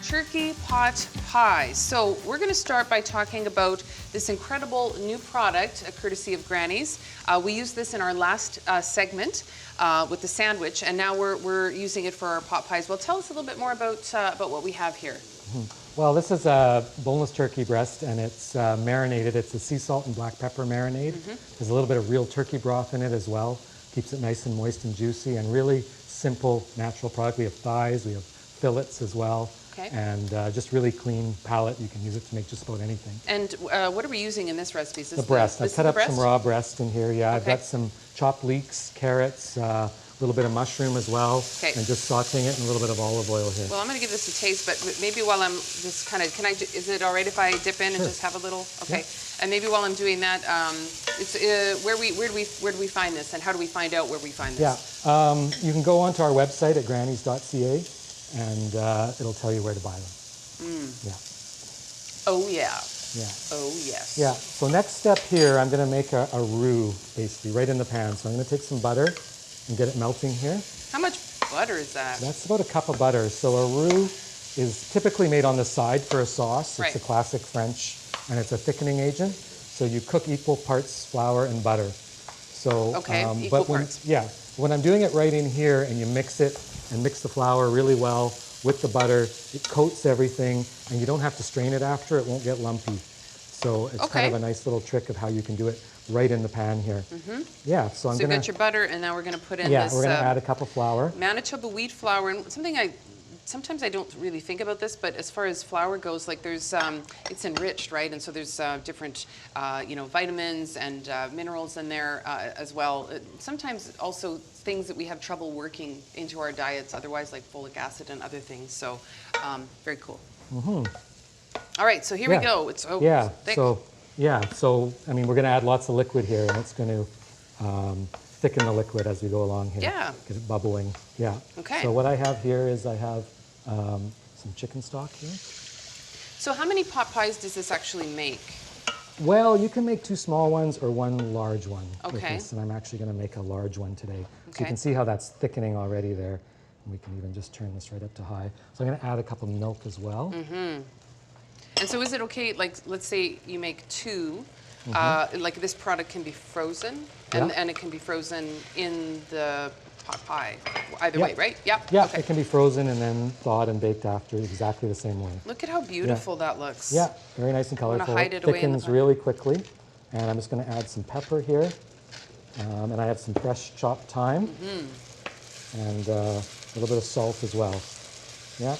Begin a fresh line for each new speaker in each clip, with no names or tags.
turkey pot pie. So we're going to start by talking about this incredible new product, courtesy of Granny's. We used this in our last segment with the sandwich, and now we're using it for our pot pies. Well, tell us a little bit more about what we have here.
Well, this is a boneless turkey breast, and it's marinated. It's a sea salt and black pepper marinade. There's a little bit of real turkey broth in it as well. Keeps it nice and moist and juicy, and really simple, natural product. We have thighs, we have fillets as well, and just really clean palate. You can use it to make just about anything.
And what are we using in this recipe? Is this
the breast. I cut up some raw breast in here. Yeah, I've got some chopped leeks, carrots, a little bit of mushroom as well, and just sauteing it in a little bit of olive oil here.
Well, I'm going to give this a taste, but maybe while I'm just kind of, is it all right if I dip in and just have a little? Okay. Yeah. And maybe while I'm doing that, it's where do we find this, and how do we find out where we find this?
Yeah, you can go onto our website at pastry.ca, and it'll tell you where to buy them. Yeah.
Oh yeah.
Yeah.
Oh yes.
Yeah. So next step here, I'm going to make a roux, basically, right in the pan. So I'm going to take some butter and get it melting here.
How much butter is that?
That's about a cup of butter. So a roux is typically made on the side for a sauce. It's a classic French, and it's a thickening agent. So you cook equal parts flour and butter. So
equal parts.
Yeah. When I'm doing it right in here, and you mix it and mix the flour really well with the butter, it coats everything, and you don't have to strain it after. It won't get lumpy. So it's kind of a nice little trick of how you can do it right in the pan here. Yeah, so I'm going to... So
you got your butter, and now we're going to put in this...
Yeah, we're going to add a cup of flour.
Manitoba wheat flour, and sometimes I don't really think about this, but as far as flour goes, like there's, it's enriched, right? And so there's different, vitamins and minerals in there as well. Sometimes also things that we have trouble working into our diets otherwise, like folic acid and other things. So very cool. All right, so here we go. It's thick.
So I mean, we're going to add lots of liquid here, and it's going to thicken the liquid as we go along here.
Yeah.
Get it bubbling. Yeah.
Okay.
So what I have here is I have some chicken stock here.
So how many pot pies does this actually make?
Well, you can make 2 small ones or 1 large one with
Okay.
this, and I'm actually going to make a large one today. So you can see how that's thickening already there. And we can even just turn this right up to high. So I'm going to add a cup of milk as well.
And so is it okay, like, let's say you make 2, like this product can be frozen, and it can be frozen in the pot pie, either way, right? Yeah.
Yeah, it can be frozen and then thawed and baked after exactly the same way.
Look at how beautiful that looks.
Yeah, very nice and colorful.
I'm gonna hide it away in the
thickens really quickly. And I'm just going to add some pepper here. And I have some fresh chopped thyme. And a little bit of salt as well. Yeah.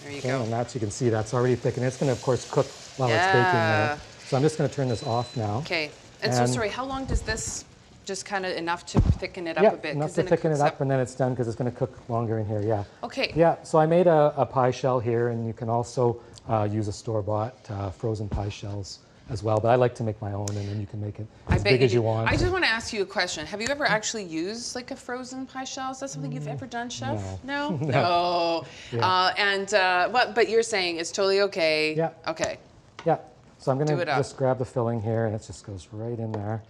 There you go.
And that's, you can see that's already thickened. It's going to, of course, cook while it's baking there. So I'm just going to turn this off now.
Okay. And so, sorry, how long does this, just kind of enough to thicken it up a bit?
Enough to thicken it up, and then it's done because it's going to cook longer in here,
Okay.
Yeah, so I made a pie shell here, and you can also use a store-bought frozen pie shells as well, but I like to make my own, and then you can make it as big as you want.
I just want to ask you a question. Have you ever actually used like a frozen pie shell? Is that something you've ever done, Chef?
No.
No?
Yeah.
But you're saying it's totally okay?
Yeah.
Okay.
Yeah, so I'm going to just grab the filling here, and it just goes right in there.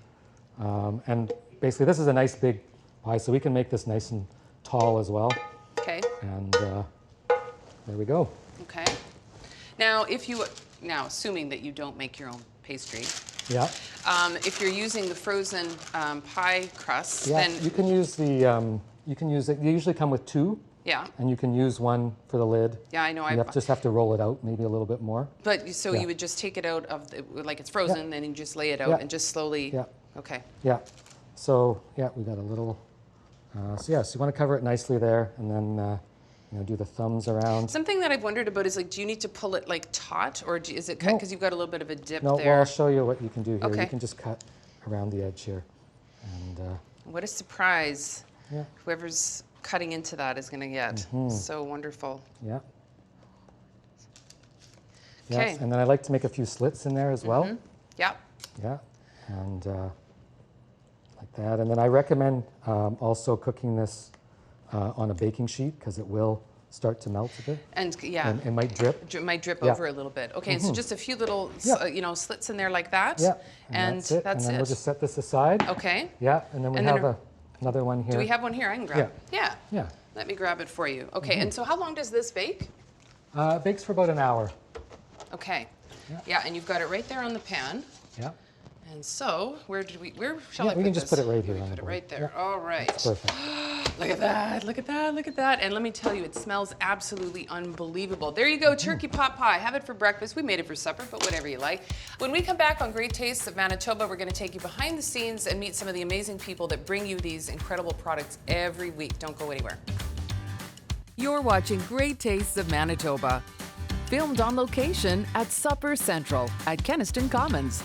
And basically, this is a nice big pie, so we can make this nice and tall as well.
Okay.
And there we go.
Okay. Now, assuming that you don't make your own pastry, if you're using the frozen pie crusts, then
you can use the they usually come with 2.
Yeah.
And you can use 1 for the lid.
Yeah, I know.
You just have to roll it out maybe a little bit more.
But so you would just take it out of like it's frozen, and you just lay it out and just slowly.
Yeah.
Okay.
Yeah. So we got a little. So you want to cover it nicely there, and then do the thumbs around.
Something that I've wondered about is, like, do you need to pull it like taut, or is it cut because you've got a little bit of a dip there?
Well, I'll show you what you can do here. You can just cut around the edge here, and.
What a surprise! Yeah. Whoever's cutting into that is going to get so wonderful.
Yeah.
Okay.
Yes, and then I like to make a few slits in there as well.
Yeah.
Yeah, and like that. And then I recommend also cooking this on a baking sheet because it will start to melt a bit.
And
and it might drip.
It might drip over a little bit. Okay, and so just a few little, slits in there like that.
Yeah,
and
that's it.
That's
and then
it.
we'll just set this aside.
Okay.
Yeah, and then we have Another one here.
Do we have one here? I can grab it. Yeah.
Yeah.
Let me grab it for you. Okay, and so how long does this bake?
It bakes for about an hour.
Okay.
Yeah.
Yeah, and you've got it right there on the pan.
Yeah.
And so, where shall I put
we can just
this?
put it right here
We
on the
put it
board.
right there.
Yeah.
All right.
That's perfect.
Look at that, look at that, look at that. And let me tell you, it smells absolutely unbelievable. There you go, turkey pot pie. Have it for breakfast. We made it for supper, but whatever you like. When we come back on Great Tastes of Manitoba, we're going to take you behind the scenes and meet some of the amazing people that bring you these incredible products every week. Don't go anywhere.
You're watching Great Tastes of Manitoba, filmed on location at Supper Central at Kenaston Commons.